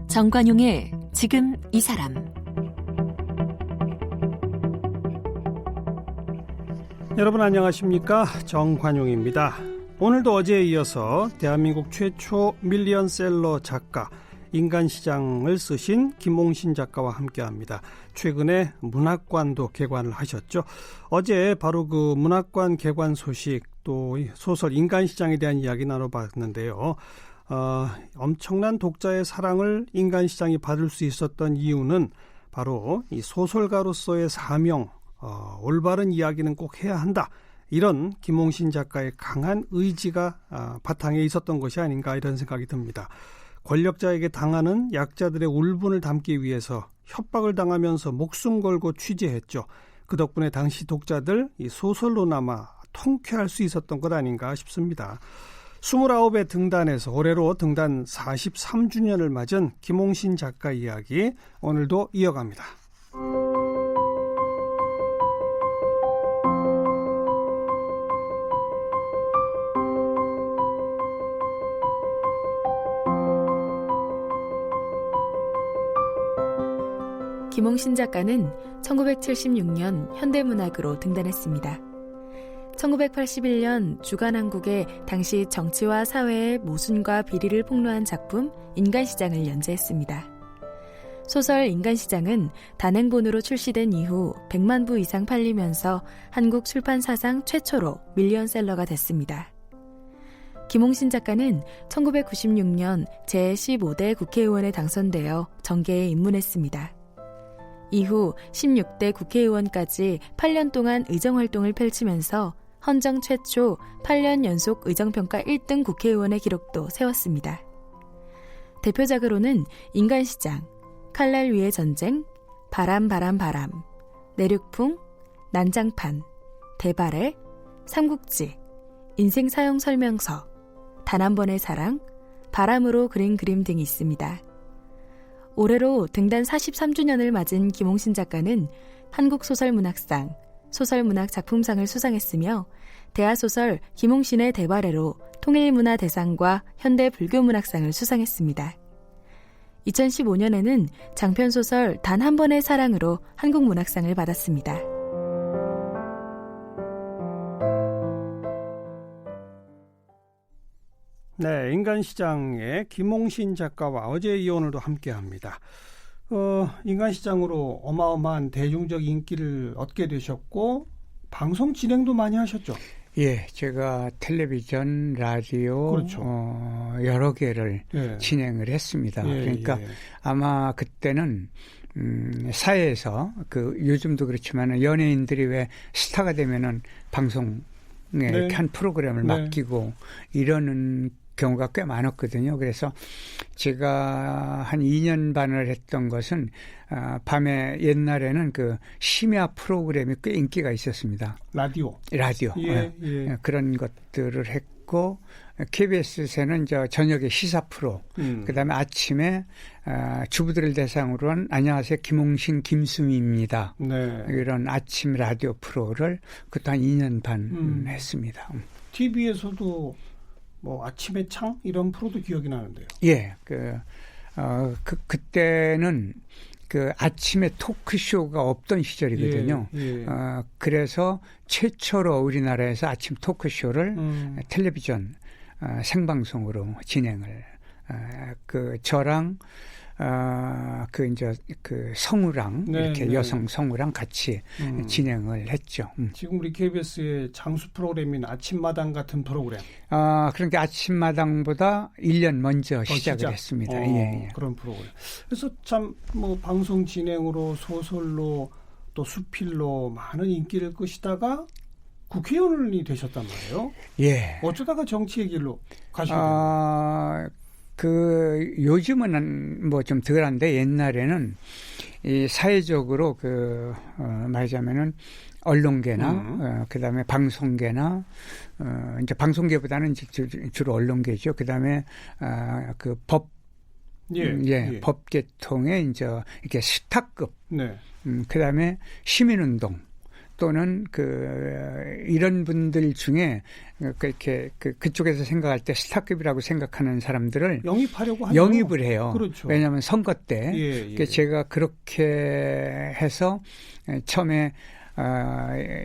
정관용의 지금 이 사람. 여러분 안녕하십니까? 정관용입니다. 오늘도 어제에 이어서 대한민국 최초 밀리언셀러 작가 인간시장을 쓰신 김홍신 작가와 함께합니다. 최근에 문학관도 개관을 하셨죠. 어제 바로 그 문학관 개관 소식 또 소설 인간시장에 대한 이야기 나눠봤는데요. 엄청난 독자의 사랑을 인간시장이 받을 수 있었던 이유는 바로 이 소설가로서의 사명, 올바른 이야기는 꼭 해야 한다. 이런 김홍신 작가의 강한 의지가 바탕에 있었던 것이 아닌가 이런 생각이 듭니다. 권력자에게 당하는 약자들의 울분을 담기 위해서 협박을 당하면서 목숨 걸고 취재했죠. 그 덕분에 당시 독자들 이 소설로나마 통쾌할 수 있었던 것 아닌가 싶습니다. 29회 등단에서 올해로 등단 43주년을 맞은 김홍신 작가 이야기 오늘도 이어갑니다. 김홍신 작가는 1976년 현대문학으로 등단했습니다. 1981년 주간한국에 당시 정치와 사회의 모순과 비리를 폭로한 작품 인간시장을 연재했습니다. 소설 인간시장은 단행본으로 출시된 이후 100만 부 이상 팔리면서 한국 출판 사상 최초로 밀리언셀러가 됐습니다. 김홍신 작가는 1996년 제15대 국회의원에 당선되어 정계에 입문했습니다. 이후 16대 국회의원까지 8년 동안 의정활동을 펼치면서 헌정 최초 8년 연속 의정평가 1등 국회의원의 기록도 세웠습니다. 대표작으로는 인간시장, 칼날 위의 전쟁, 바람, 내륙풍, 난장판, 대발해, 삼국지, 인생 사용 설명서, 단 한 번의 사랑, 바람으로 그린 그림 등이 있습니다. 올해로 등단 43주년을 맞은 김홍신 작가는 한국소설문학상, 소설문학작품상을 수상했으며 대하소설 김홍신의 대발해로 통일문화대상과 현대불교문학상을 수상했습니다. 2015년에는 장편소설 단 한 번의 사랑으로 한국문학상을 받았습니다. 네, 인간시장의 김홍신 작가와 어제 오늘도 함께합니다. 인간시장으로 어마어마한 대중적 인기를 얻게 되셨고 방송 진행도 많이 하셨죠? 예, 제가 텔레비전, 라디오 그렇죠. 여러 개를 예. 진행을 했습니다. 예, 그러니까 예. 아마 그때는 사회에서 요즘도 그렇지만 연예인들이 왜 스타가 되면은 방송에 네. 이렇게 한 프로그램을 네. 맡기고 이러는 경우가 꽤 많았거든요. 그래서 제가 한 2년 반을 했던 것은 밤에 옛날에는 그 심야 프로그램이 꽤 인기가 있었습니다. 라디오. 예. 그런 것들을 했고 KBS에는 저녁에 시사 프로, 그다음에 아침에 주부들을 대상으로 한 안녕하세요 김홍신 김수미입니다. 네. 이런 아침 라디오 프로를 그것도 한 2년 반 했습니다. TV에서도 뭐 아침의 창 이런 프로도 기억이 나는데요. 예, 그때는 그 아침에 토크쇼가 없던 시절이거든요. 예. 그래서 최초로 우리나라에서 아침 토크쇼를 텔레비전 생방송으로 진행을 저랑 성우랑 네, 이렇게 네. 여성 성우랑 같이 진행을 했죠. 지금 우리 KBS의 장수 프로그램인 아침마당 같은 프로그램. 그러니까 아침마당보다 1년 먼저 시작을 했습니다. 예. 그런 프로그램. 그래서 참 뭐 방송 진행으로 소설로 또 수필로 많은 인기를 끄시다가 국회의원이 되셨단 말이에요. 예. 어쩌다가 정치의 길로 가시게 됐나요? 요즘은 뭐 좀 덜한데 옛날에는 이 사회적으로 말하자면은 언론계나 그다음에 방송계나 이제 방송계보다는 주로 언론계죠. 그다음에 법 법계통의 이제 이렇게 스타급 네. 그다음에 시민운동 또는 이런 분들 중에 그렇게 그쪽에서 생각할 때 스타급이라고 생각하는 사람들을 영입하려고 하죠. 영입을 해요. 그렇죠. 왜냐하면 선거 때 제가 그렇게 해서 처음에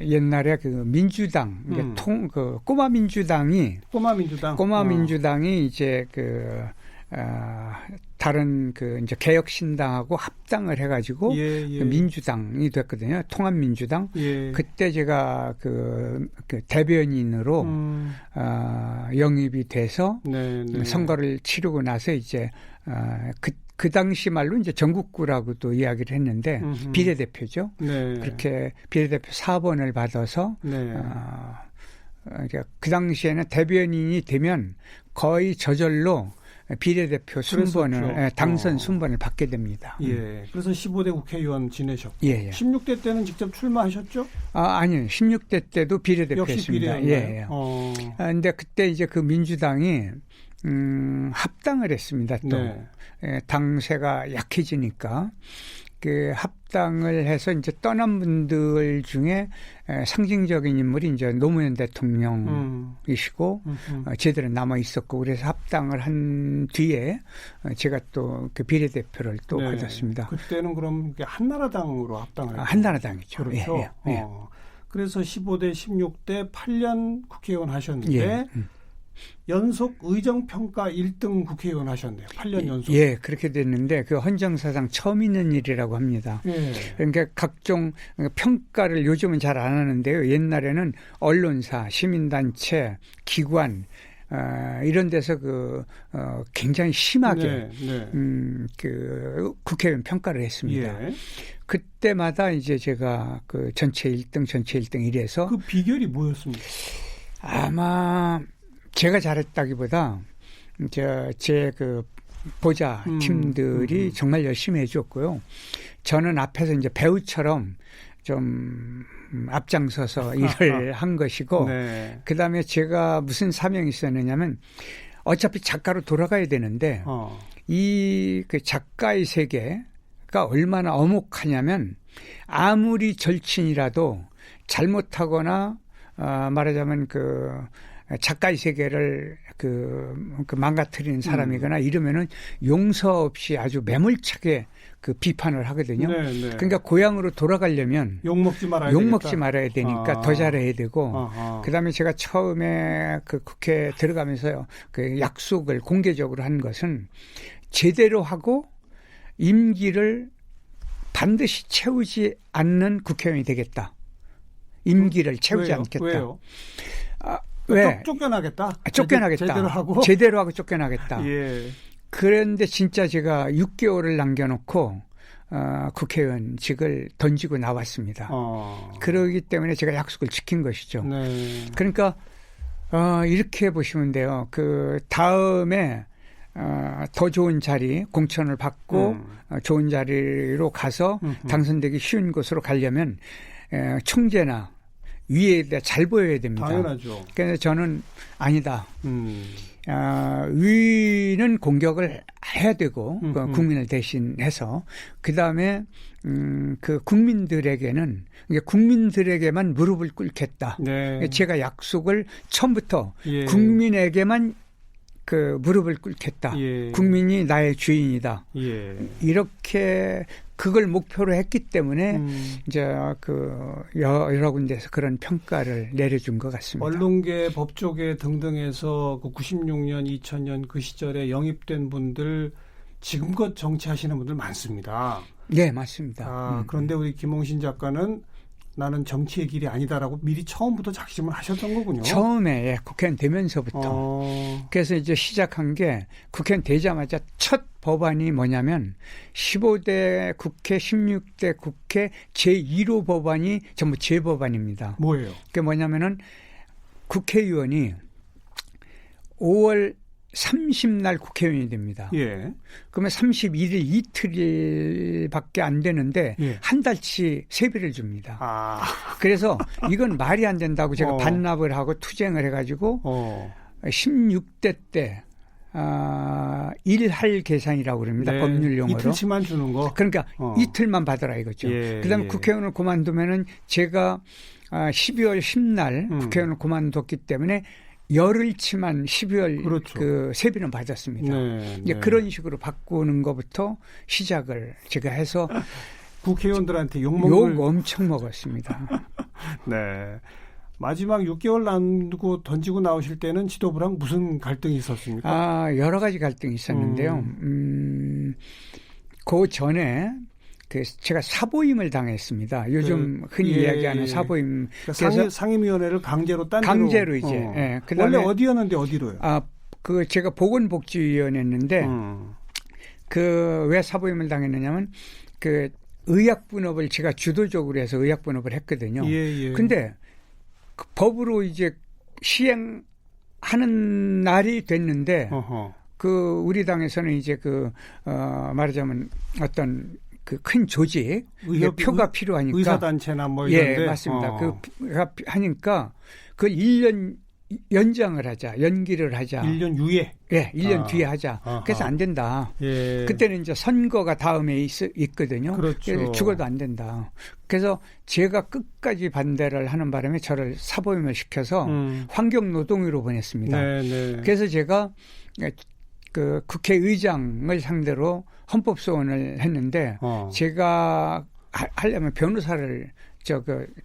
옛날에 그 민주당 꼬마 민주당이 이제 다른 이제 개혁신당하고 합당을 해가지고 민주당이 됐거든요. 통합민주당. 그때 제가 그 대변인으로 영입이 돼서 선거를 치르고 나서 이제 그 당시 말로 이제 전국구라고도 이야기를 했는데 비례대표죠. 그렇게 비례대표 4번을 받아서 그 당시에는 대변인이 되면 거의 저절로 비례대표 순번을 당선 순번을 받게 됩니다. 그래서 15대 국회의원 지내셨고 16대 때는 직접 출마하셨죠? 아니요. 16대 때도 비례대표였습니다. 그런데 그때 이제 그 민주당이 합당을 했습니다. 또 당세가 약해지니까 그 합당을 해서 이제 떠난 분들 중에 상징적인 인물이 이제 노무현 대통령이시고 제대로 남아 있었고 그래서 합당을 한 뒤에 제가 또 그 비례대표를 또 받았습니다. 그때는 그럼 한나라당으로 합당을 했죠? 한나라당이죠. 그렇죠. 그래서 15대, 16대 8년 국회의원 하셨는데 연속 의정평가 1등 국회의원 하셨네요. 8년 연속. 그렇게 됐는데 그 헌정사상 처음 있는 일이라고 합니다. 그러니까 각종 평가를 요즘은 잘 안 하는데요. 옛날에는 언론사, 시민단체, 기관 이런 데서 굉장히 심하게 그 국회의원 평가를 했습니다. 그때마다 이제 제가 그 전체 1등 이래서 그 비결이 뭐였습니까? 아마 제가 잘했다기보다 제 보좌 팀들이 정말 열심히 해줬고요. 저는 앞에서 이제 배우처럼 좀 앞장서서 일을 한 것이고, 그다음에 제가 무슨 사명이 있었느냐면 어차피 작가로 돌아가야 되는데 이 그 작가의 세계가 얼마나 엄혹하냐면 아무리 절친이라도 잘못하거나 말하자면 작가의 세계를 망가뜨리는 사람이거나 이러면은 용서 없이 아주 매몰차게 비판을 하거든요. 그러니까 고향으로 돌아가려면 욕먹지 말아야 되니까 더 잘해야 되고, 그다음에 제가 처음에 국회 들어가면서요, 약속을 공개적으로 한 것은 제대로 하고 임기를 반드시 채우지 않는 국회의원이 되겠다. 임기를 채우지 않겠다. 왜요? 왜? 쫓겨나겠다. 제대로 하고 쫓겨나겠다. 그런데 진짜 제가 6개월을 남겨놓고 국회의원직을 던지고 나왔습니다. 그러기 때문에 제가 약속을 지킨 것이죠. 그러니까 이렇게 보시면 돼요. 그 다음에 더 좋은 자리, 공천을 받고 좋은 자리로 가서 당선되기 쉬운 곳으로 가려면 총재나 위에 잘 보여야 됩니다. 당연하죠. 그래서 저는 아니다. 위는 공격을 해야 되고 국민을 대신해서 그다음에 그 국민들에게만 무릎을 꿇겠다. 제가 약속을 처음부터 국민에게만 무릎을 꿇겠다. 국민이 나의 주인이다. 이렇게 그걸 목표로 했기 때문에 이제 여러 군데서 그런 평가를 내려준 것 같습니다. 언론계, 법조계 등등에서 96년, 2000년 그 시절에 영입된 분들 지금껏 정치하시는 분들 많습니다. 네, 맞습니다. 그런데 우리 김홍신 작가는 나는 정치의 길이 아니다라고 미리 처음부터 작심을 하셨던 거군요. 처음에 국회의원 되면서부터. 그래서 이제 시작한 게 국회의원 되자마자 첫 법안이 뭐냐면 15대 국회, 16대 국회 제1호 법안이 전부 제 법안입니다. 뭐예요? 그게 뭐냐면은 국회의원이 5월 30날 국회의원이 됩니다. 그러면 31일 이틀밖에 안 되는데 한 달치 세배를 줍니다. 그래서 이건 말이 안 된다고 제가 반납을 하고 투쟁을 해가지고 16대 때 일할 계산이라고 그럽니다. 네. 법률 용어로. 이틀치만 주는 거. 그러니까 이틀만 받아라 이거죠. 예, 그다음에 예. 국회의원을 그만두면은 제가 12월 10날 국회의원을 그만뒀기 때문에 열흘치만 12월 그렇죠. 그 세비는 받았습니다. 네, 이제 네. 그런 식으로 바꾸는 것부터 시작을 제가 해서 국회의원들한테 욕먹을 욕 엄청 먹었습니다. 네. 마지막 6개월 남고 던지고 나오실 때는 지도부랑 무슨 갈등이 있었습니까? 여러 가지 갈등이 있었는데요. 그 전에 제가 사보임을 당했습니다. 요즘 흔히 이야기하는 사보임. 그러니까 상임위원회를 강제로 강제로 이제. 예. 원래 어디였는데 어디로요? 제가 보건복지위원회였는데 왜 사보임을 당했느냐면 의약분업을 제가 주도적으로 해서 의약분업을 했거든요. 예. 근데 그 법으로 이제 시행하는 날이 됐는데 우리 당에서는 이제 말하자면 어떤 큰 조직 표가 필요하니까 의사단체나 뭐 이런데 예, 맞습니다. 그가 하니까 그걸 1년 연장을 하자, 연기를 하자. 1년 유예. 예, 1년 뒤에 하자. 그래서 안 된다. 예. 그때는 이제 선거가 다음에 있거든요. 그렇죠. 죽어도 안 된다. 그래서 제가 끝까지 반대를 하는 바람에 저를 사보임을 시켜서 환경노동위로 보냈습니다. 네. 그래서 제가 국회의장을 상대로 헌법소원을 했는데 제가 하려면 변호사를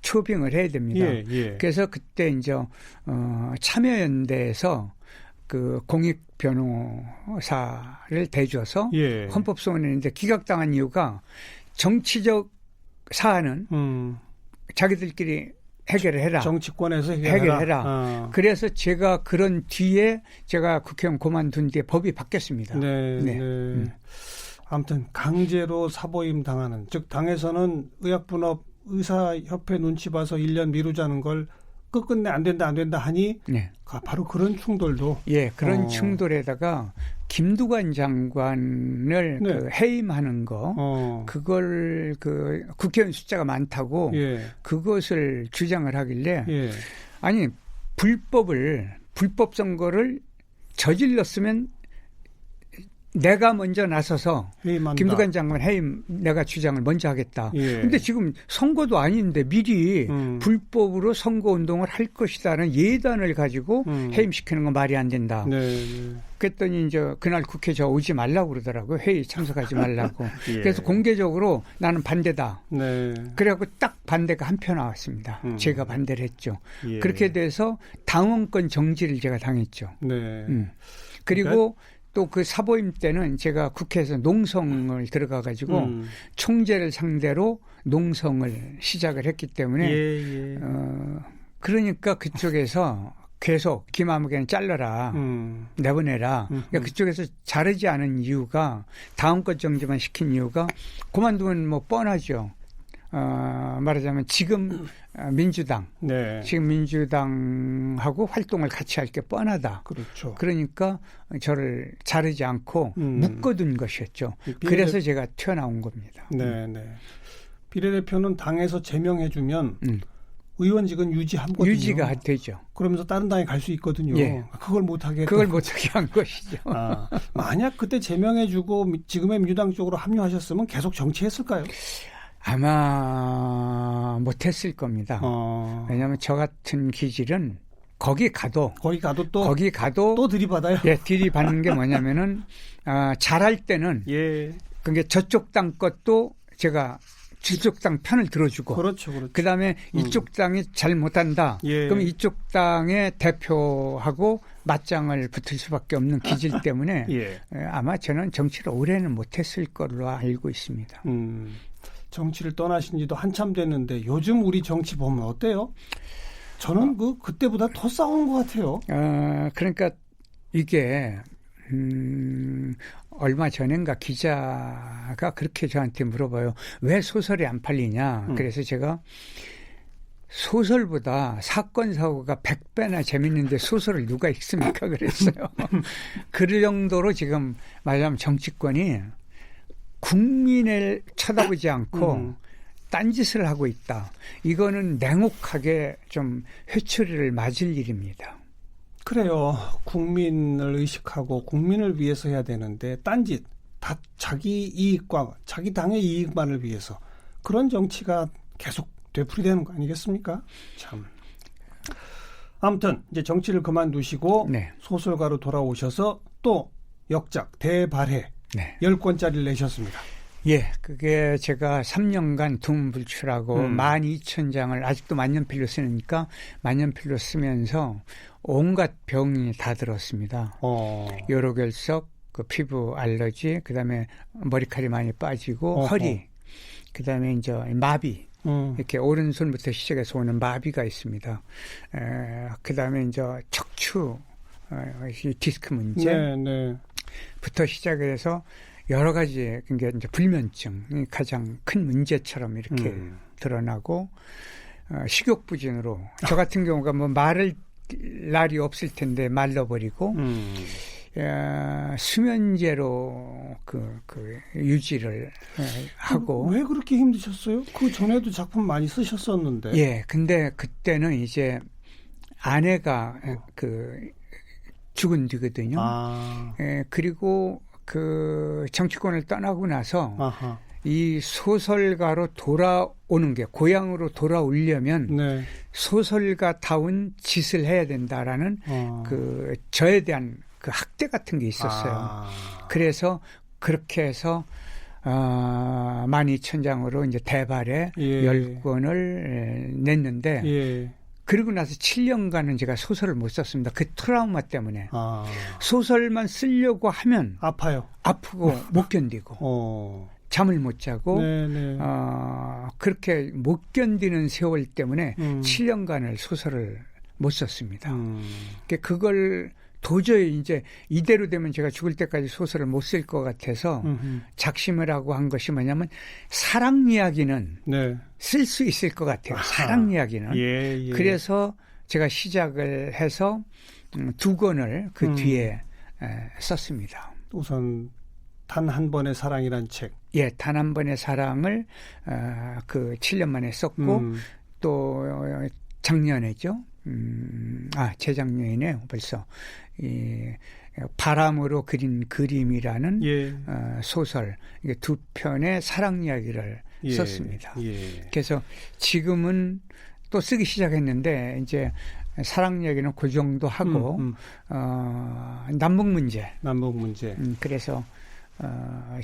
초빙을 해야 됩니다. 예. 그래서 그때 이제 참여연대에서 공익 변호사를 대줘서 헌법소원을 했는데 기각당한 이유가 정치적 사안은 자기들끼리 해결을 해라. 정치권에서 해결해라. 그래서 제가 그런 뒤에 제가 국회의원 그만둔 뒤에 법이 바뀌었습니다. 네. 아무튼 강제로 사보임 당하는, 즉 당에서는 의약분업 의사협회 눈치 봐서 1년 미루자는 걸 끝끝내 안 된다 하니 바로 그런 충돌도. 예, 그런 충돌에다가 김두관 장관을 해임하는 거 그걸 국회의원 숫자가 많다고 그것을 주장을 하길래 아니 불법 선거를 저질렀으면 내가 먼저 나서서 해임한다. 김두관 장관 해임 내가 주장을 먼저 하겠다. 그런데 지금 선거도 아닌데 미리 불법으로 선거운동을 할 것이다는 예단을 가지고 해임시키는 건 말이 안 된다. 그랬더니 이제 그날 국회 저 오지 말라고 그러더라고요. 회의 참석하지 말라고. 그래서 공개적으로 나는 반대다. 그래갖고 딱 반대가 한 표 나왔습니다. 제가 반대를 했죠. 그렇게 돼서 당원권 정지를 제가 당했죠. 그리고 또 사보임 때는 제가 국회에서 농성을 들어가 가지고 총재를 상대로 농성을 시작을 했기 때문에 그러니까 그쪽에서 계속 김아무개는 잘라라 내보내라. 그러니까 그쪽에서 자르지 않은 이유가 당원권 정지만 시킨 이유가 그만두면 뭐 뻔하죠. 말하자면 지금 지금 민주당하고 활동을 같이 할 게 뻔하다. 그렇죠. 그러니까 저를 자르지 않고 묶어둔 것이었죠. 그래서 제가 튀어나온 겁니다. 네. 비례대표는 당에서 제명해주면 의원직은 유지하거든요. 유지가 되죠. 그러면서 다른 당에 갈 수 있거든요. 그걸 못하게 한 것이죠. 만약 그때 제명해주고 지금의 민주당 쪽으로 합류하셨으면 계속 정치했을까요? 아마 못했을 겁니다. 왜냐하면 저 같은 기질은 거기 가도 또 들이받아요. 예, 들이받는 게 뭐냐면은 잘할 때는 그게 저쪽 당 것도 제가 이쪽 당 편을 들어주고 그렇죠. 그다음에 이쪽 당이 잘 못한다. 그럼 이쪽 당의 대표하고 맞짱을 붙을 수밖에 없는 기질 때문에 아마 저는 정치를 오래는 못했을 걸로 알고 있습니다. 정치를 떠나신 지도 한참 됐는데 요즘 우리 정치 보면 어때요? 저는 그때보다 더 싸운 것 같아요. 그러니까 이게 얼마 전인가 기자가 그렇게 저한테 물어봐요. 왜 소설이 안 팔리냐. 그래서 제가 소설보다 사건 사고가 100배나 재밌는데 소설을 누가 읽습니까? 그랬어요. 그 정도로 지금 말하자면 정치권이 국민을 쳐다보지 않고 딴짓을 하고 있다. 이거는 냉혹하게 좀 회초리를 맞을 일입니다. 그래요. 국민을 의식하고 국민을 위해서 해야 되는데 딴짓, 다 자기 이익과 자기 당의 이익만을 위해서 그런 정치가 계속 되풀이되는 거 아니겠습니까? 참. 아무튼 이제 정치를 그만두시고 네. 소설가로 돌아오셔서 또 역작 대발해 네. 10권짜리를 내셨습니다. 예, 그게 제가 3년간 두문불출하고 12,000장을 아직도 만년필로 쓰니까 만년필로 쓰면서 온갖 병이 다 들었습니다. 요로결석, 그 피부 알러지, 그다음에 머리카락이 많이 빠지고 허리, 그다음에 이제 마비. 이렇게 오른손부터 시작해서 오는 마비가 있습니다. 그다음에 이제 척추 디스크 문제부터 시작해서 여러 가지 그러니까 이제 불면증이 가장 큰 문제처럼 이렇게 드러나고 식욕부진으로 저 같은 경우가 뭐 말을 날이 없을 텐데 말라버리고 수면제로 그 유지를 하고. 왜 그렇게 힘드셨어요? 그 전에도 작품 많이 쓰셨었는데. 예, 근데 그때는 이제 아내가 죽은 뒤거든요. 예, 그리고 그 정치권을 떠나고 나서 이 소설가로 돌아오는 게 고향으로 돌아오려면 네. 소설가다운 짓을 해야 된다라는 그 저에 대한 그 학대 같은 게 있었어요. 그래서 그렇게 해서 12,000장으로 이제 대발에 10권을 냈는데 그리고 나서 7년간은 제가 소설을 못 썼습니다. 그 트라우마 때문에. 소설만 쓰려고 하면 아파요. 아프고 못 견디고 잠을 못 자고 그렇게 못 견디는 세월 때문에 7년간을 소설을 못 썼습니다. 그걸 도저히 이제 이대로 되면 제가 죽을 때까지 소설을 못 쓸 것 같아서 작심을 하고 한 것이 뭐냐면 사랑 이야기는 쓸 수 있을 것 같아요. 사랑 이야기는. 그래서 제가 시작을 해서 2권을 그 뒤에 썼습니다. 우선 단 한 번의 사랑이란 책. 예, 단 한 번의 사랑을 그 7년 만에 썼고 또 작년에죠. 재작년이네요. 벌써 이 바람으로 그린 그림이라는 소설, 이게 2편의 사랑 이야기를 썼습니다. 그래서 지금은 또 쓰기 시작했는데 이제 사랑 이야기는 그 정도 하고 남북 문제. 그래서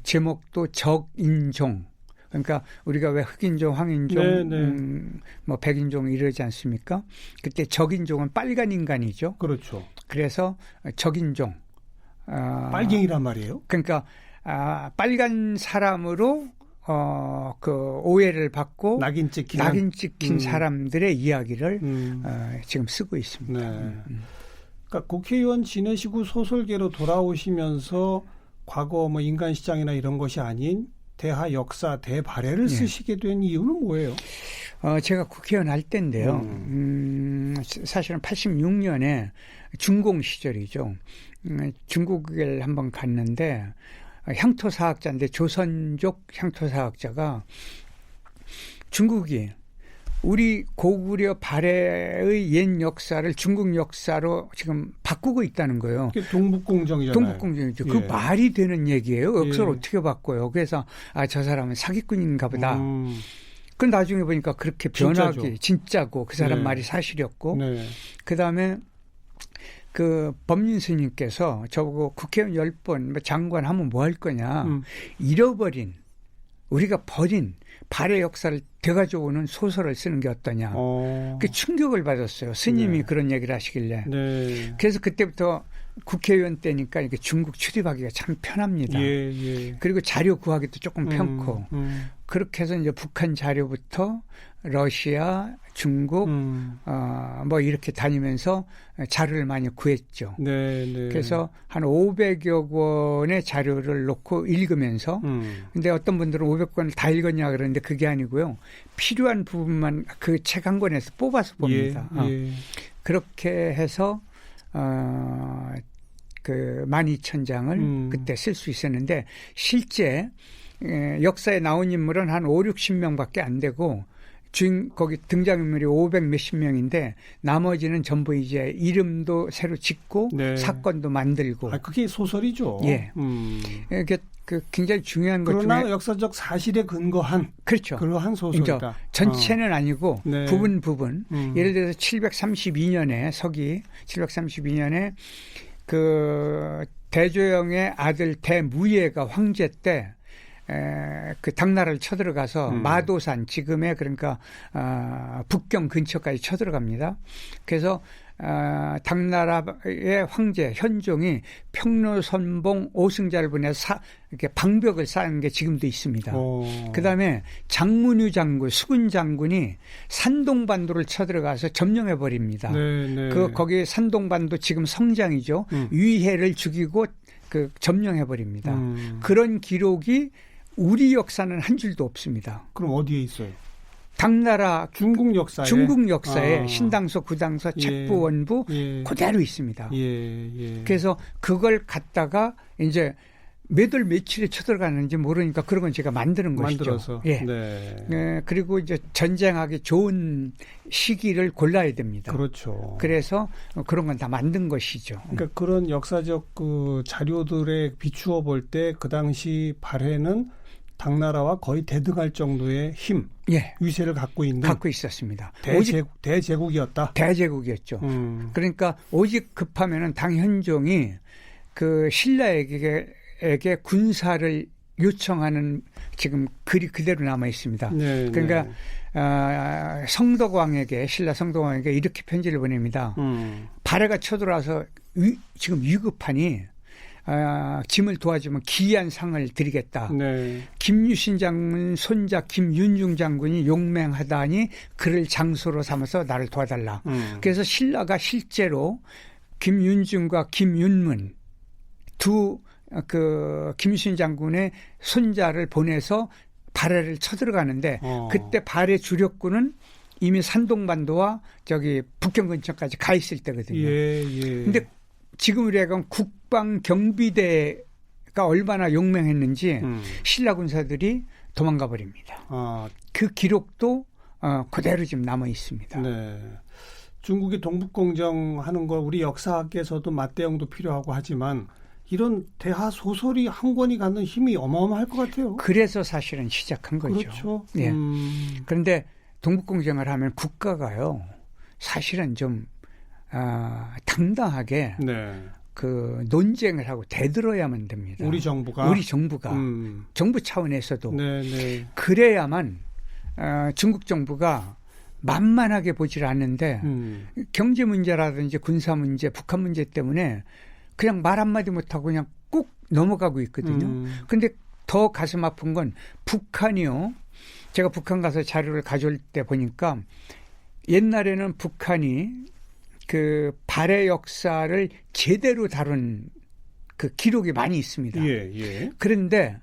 제목도 적인종. 그러니까 우리가 왜 흑인종, 황인종, 뭐 백인종 이러지 않습니까? 그때 적인종은 빨간 인간이죠. 그렇죠. 그래서 적인종. 빨갱이란 말이에요? 그러니까 빨간 사람으로 그 오해를 받고 낙인 찍힌 사람들의 이야기를 지금 쓰고 있습니다. 그러니까 국회의원 지내시고 소설계로 돌아오시면서 과거 뭐 인간시장이나 이런 것이 아닌 대하 역사 대발해를 쓰시게 된 이유는 뭐예요? 제가 국회의원 할 때인데요. 사실은 86년에 중공 시절이죠. 중국을 한번 갔는데 향토사학자인데 조선족 향토사학자가 중국이 우리 고구려 발해의 옛 역사를 중국 역사로 지금 바꾸고 있다는 거예요. 동북공정이잖아요. 동북공정이죠. 그 말이 되는 얘기예요. 역사를 어떻게 바꿔요. 그래서 저 사람은 사기꾼인가 보다. 그 나중에 보니까 그렇게 변하기 진짜고 그 사람 말이 사실이었고 그다음에 그 법륜 스님께서 저보고 국회의원 10번 장관 하면 뭐 할 거냐. 잃어버린 우리가 버린 발해 역사를 되가져오는 소설을 쓰는 게 어떠냐. 그 충격을 받았어요. 스님이 그런 얘기를 하시길래. 그래서 그때부터 국회의원 때니까 이렇게 중국 출입하기가 참 편합니다. 그리고 자료 구하기도 조금 편코. 그렇게 해서 이제 북한 자료부터 러시아, 중국, 뭐 이렇게 다니면서 자료를 많이 구했죠. 그래서 한 500여 권의 자료를 놓고 읽으면서 근데 어떤 분들은 500권을 다 읽었냐 그러는데 그게 아니고요. 필요한 부분만 그 책 한 권에서 뽑아서 봅니다. 그렇게 해서 그 12,000장을 그때 쓸 수 있었는데 실제 역사에 나온 인물은 한 5, 60명밖에 안 되고 거기 등장인물이 500 몇십 명인데 나머지는 전부 이제 이름도 새로 짓고 네. 사건도 만들고. 그게 소설이죠. 예. 이게 굉장히 중요한 것 그러나 중에 역사적 사실에 근거한 그렇죠. 그러한 소설이다. 전체는 아니고 네. 부분. 예를 들어서 732년에 서기 732년에 그 대조영의 아들 대무예가 황제 때 그 당나라를 쳐들어가서 마도산 지금의 그러니까 북경 근처까지 쳐들어갑니다. 그래서 당나라의 황제 현종이 평로선봉 오승자를 보내서 이렇게 방벽을 쌓은 게 지금도 있습니다. 그다음에 장문유 장군, 수군 장군이 산동반도를 쳐들어가서 점령해 버립니다. 네. 거기 산동반도 지금 성장이죠. 위해를 죽이고 그 점령해 버립니다. 그런 기록이 우리 역사는 한 줄도 없습니다. 그럼 어디에 있어요? 당나라 중국 역사에 신당서, 구당서, 책부, 원부 그대로 있습니다. 그래서 그걸 갖다가 이제 몇 월 며칠에 쳐들어가는지 모르니까 그런 건 제가 만드는 것이죠. 만들어서. 예. 네, 그리고 이제 전쟁하기 좋은 시기를 골라야 됩니다. 그렇죠. 그래서 그런 건 다 만든 것이죠. 그러니까 그런 역사적 그 자료들에 비추어 볼 때 그 당시 발해는 당나라와 거의 대등할 정도의 힘, 위세를 갖고 있었습니다. 대제국이었다. 대제국이었죠. 그러니까 오직 급하면은 당현종이 그 신라에게 군사를 요청하는 지금 글이 그대로 남아 있습니다. 그러니까 신라 성덕왕에게 이렇게 편지를 보냅니다. 발해가 쳐들어와서 지금 위급하니 짐을 도와주면 기이한 상을 드리겠다. 김유신 장군 손자 김윤중 장군이 용맹하다니 그를 장소로 삼아서 나를 도와달라. 그래서 신라가 실제로 김윤중과 김윤문 김유신 장군의 손자를 보내서 발해를 쳐들어가는데 그때 발해 주력군은 이미 산동반도와 저기 북경 근처까지 가 있을 때거든요. 근데 지금 우리가 국방경비대가 얼마나 용맹했는지 신라 군사들이 도망가 버립니다. 그 기록도 그대로 지금 남아 있습니다. 중국이 동북공정하는 거 우리 역사학에서도 맞대응도 필요하고 하지만 이런 대하 소설이 한 권이 갖는 힘이 어마어마할 것 같아요. 그래서 사실은 시작한 거죠. 그렇죠. 예. 그런데 동북공정을 하면 국가가요 사실은 좀 당당하게 그 논쟁을 하고 대들어야만 됩니다. 우리 정부가 정부 차원에서도 그래야만 중국 정부가 만만하게 보질 않는데 경제 문제라든지 군사 문제, 북한 문제 때문에 그냥 말 한마디 못하고 그냥 꾹 넘어가고 있거든요. 그런데 더 가슴 아픈 건 북한이요. 제가 북한 가서 자료를 가져올 때 보니까 옛날에는 북한이 그 발해 역사를 제대로 다룬 그 기록이 많이 있습니다. 그런데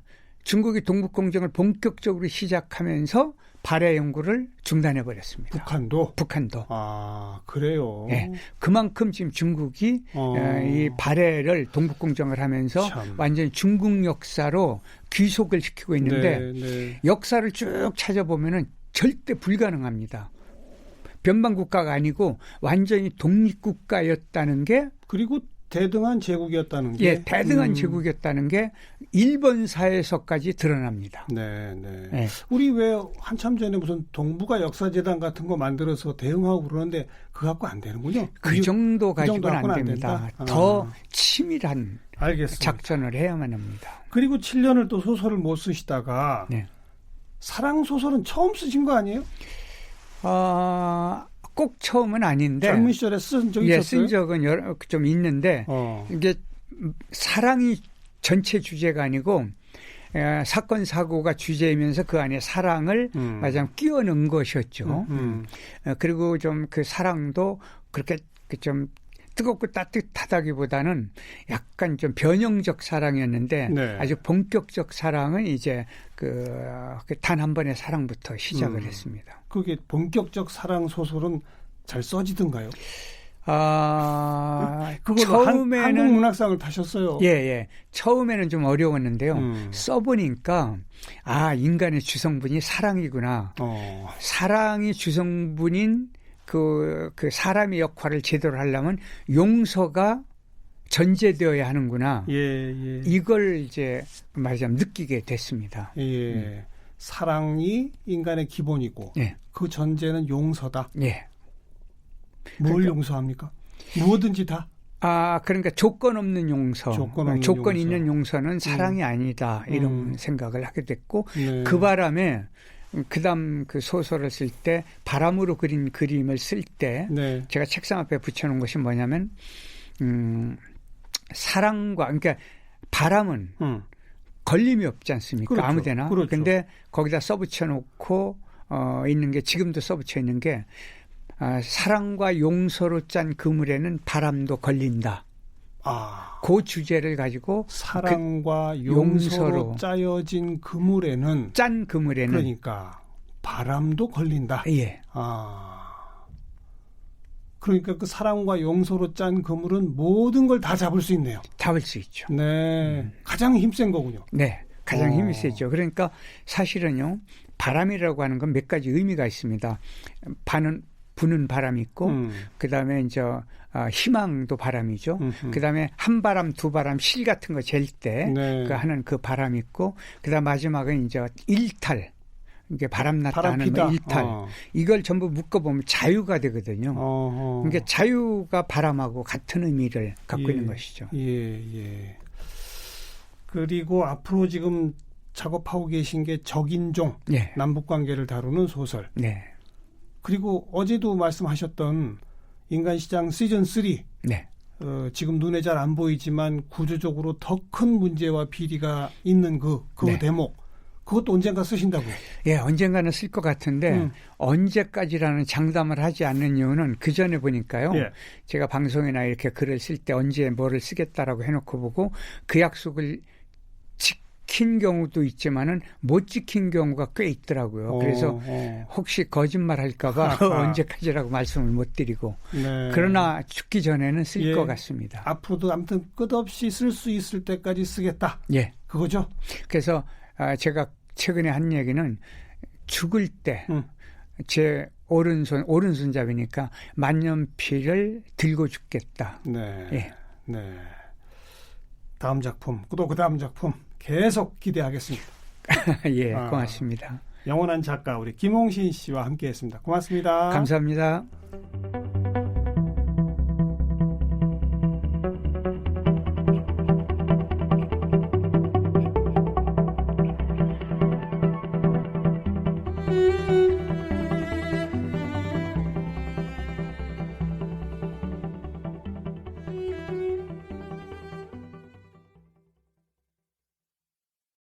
중국이 동북공정을 본격적으로 시작하면서 발해 연구를 중단해 버렸습니다. 북한도. 그래요. 그만큼 지금 중국이 이 발해를 동북공정을 하면서 완전히 중국 역사로 귀속을 시키고 있는데 역사를 쭉 찾아보면은 절대 불가능합니다. 변방국가가 아니고 완전히 독립국가였다는 게 그리고 대등한 제국이었다는 게 대등한 제국이었다는 게 일본사에서까지 드러납니다. 우리 왜 한참 전에 무슨 동북아 역사재단 같은 거 만들어서 대응하고 그러는데 그거 갖고 안 되는군요. 그 정도 가지고는 안 됩니다. 더 치밀한 작전을 해야만 합니다. 그리고 7년을 또 소설을 못 쓰시다가 사랑 소설은 처음 쓰신 거 아니에요? 꼭 처음은 아닌데 젊은 시절에 쓴 적이 있었어요? 쓴 적은 좀 있는데 이게 사랑이 전체 주제가 아니고 사건 사고가 주제이면서 그 안에 사랑을 마냥 끼워 넣은 것이었죠. 그리고 좀 그 사랑도 그렇게 좀 뜨겁고 따뜻하다기보다는 약간 좀 변형적 사랑이었는데 아주 본격적 사랑은 이제 단 한 번의 사랑부터 시작을 했습니다. 그게 본격적 사랑 소설은 잘 써지던가요? 그걸로 처음에는 한국 문학상을 타셨어요. 예. 처음에는 좀 어려웠는데요. 써보니까 인간의 주성분이 사랑이구나. 사랑이 주성분인 그 사람의 역할을 제대로 하려면 용서가 전제되어야 하는구나. 예. 이걸 이제 말하자면 느끼게 됐습니다. 예. 사랑이 인간의 기본이고 예. 그 전제는 용서다. 예. 뭘 용서합니까? 무엇든지 다. 그러니까 조건 없는 용서. 조건 용서. 있는 용서는 사랑이 아니다. 이런 생각을 하게 됐고 네. 그 바람에 그다음 그 소설을 쓸 때 바람으로 그린 그림을 쓸 때 네. 제가 책상 앞에 붙여놓은 것이 뭐냐면 사랑과 그러니까 바람은 걸림이 없지 않습니까? 그렇죠. 아무데나. 그렇죠. 근데 거기다 써붙여 놓고 있는 게 지금도 써붙여 있는 게 사랑과 용서로 짠 그물에는 바람도 걸린다. 그 주제를 가지고 사랑과 용서로 짜여진 그물에는 짠 그물에는 그러니까 바람도 걸린다. 예. 그러니까 그 사랑과 용서로 짠 그물은 모든 걸 다 잡을 수 있네요. 잡을 수 있죠. 네. 가장 힘센 거군요. 네. 가장 힘이 세죠. 그러니까 사실은요. 바람이라고 하는 건 몇 가지 의미가 있습니다. 부는 바람이 있고 그다음에 이제 희망도 바람이죠. 그다음에 한 바람, 두 바람, 실 같은 거 잴 때 네. 하는 그 바람이 있고 그다음 마지막은 이제 일탈. 이게 바람 났다 하는 뭐 일탈. 이걸 전부 묶어보면 자유가 되거든요. 그러니까 자유가 바람하고 같은 의미를 갖고 있는 것이죠. 예. 그리고 앞으로 지금 작업하고 계신 게 적인종, 예. 남북관계를 다루는 소설. 네. 그리고 어제도 말씀하셨던 인간시장 시즌3. 네. 지금 눈에 잘 안 보이지만 구조적으로 더 큰 문제와 비리가 있는 그 네. 대목. 그것도 언젠가 쓰신다고요? 예, 언젠가는 쓸 것 같은데 언제까지라는 장담을 하지 않는 이유는 그 전에 보니까요. 예. 제가 방송이나 이렇게 글을 쓸 때 언제 뭐를 쓰겠다라고 해놓고 보고 그 약속을 지킨 경우도 있지만은 못 지킨 경우가 꽤 있더라고요. 그래서 혹시 거짓말 할까봐 언제까지라고 말씀을 못 드리고 네. 그러나 죽기 전에는 쓸 것 예. 같습니다. 앞으로도 아무튼 끝없이 쓸 수 있을 때까지 쓰겠다. 예. 그거죠? 그래서 제가 최근에 한 얘기는 죽을 때 제 오른손잡이니까 만년필을 들고 죽겠다. 네. 예. 네. 다음 작품, 또 그 다음 작품 계속 기대하겠습니다. 예, 고맙습니다. 영원한 작가 우리 김홍신 씨와 함께했습니다. 고맙습니다. 감사합니다.